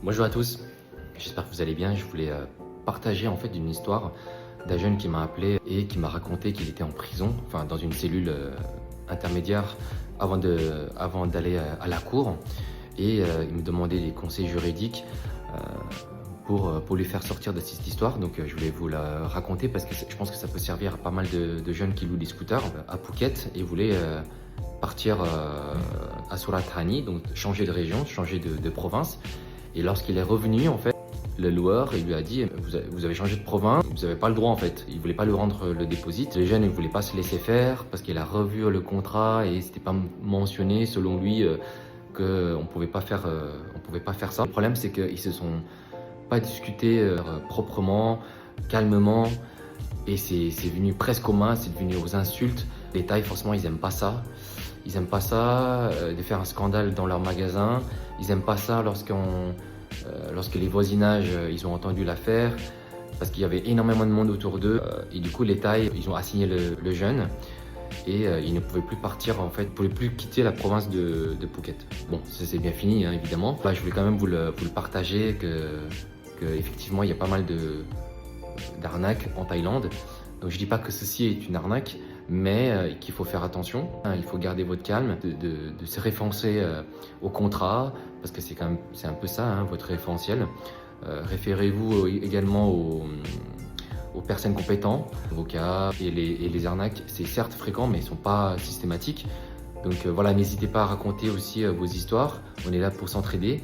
Bonjour à tous, j'espère que vous allez bien. Je voulais partager en fait une histoire d'un jeune qui m'a appelé et qui m'a raconté qu'il était en prison, enfin dans une cellule intermédiaire avant d'aller à la cour. Et il me demandait des conseils juridiques euh, pour lui faire sortir de cette histoire. Donc je voulais vous la raconter parce que je pense que ça peut servir à pas mal de jeunes qui louent des scooters à Phuket et voulaient partir à Surat Thani, donc changer de région, changer de province. Et lorsqu'il est revenu, en fait, le loueur, il lui a dit vous avez changé de province, vous n'avez pas le droit en fait. Il voulait pas lui rendre le dépôt. Le jeune ne voulait pas se laisser faire parce qu'il a revu le contrat et c'était pas mentionné selon lui qu'on pouvait pas faire ça. Le problème c'est qu'ils se sont pas discutés proprement, calmement et c'est venu presque aux mains, c'est devenu aux insultes. Les Thaïs, forcément, ils aiment pas ça. Ils aiment pas ça de faire un scandale dans leur magasin. Ils aiment pas ça lorsque les voisinages ils ont entendu l'affaire parce qu'il y avait énormément de monde autour d'eux et du coup les Thaïs ils ont assigné le jeune et il ne pouvait plus partir en fait, il ne pouvait plus quitter la province de Phuket. Bon, ça c'est bien fini hein, évidemment. Là, je voulais quand même vous le partager que effectivement il y a pas mal d'arnaques en Thaïlande. Donc je dis pas que ceci est une arnaque, mais qu'il faut faire attention. Hein, il faut garder votre calme, de se référencer au contrat, parce que c'est un peu ça, hein, votre référentiel. Référez-vous également aux personnes compétentes, avocats et les arnaques. C'est certes fréquent, mais ils ne sont pas systématiques. Donc voilà, n'hésitez pas à raconter aussi vos histoires. On est là pour s'entraider.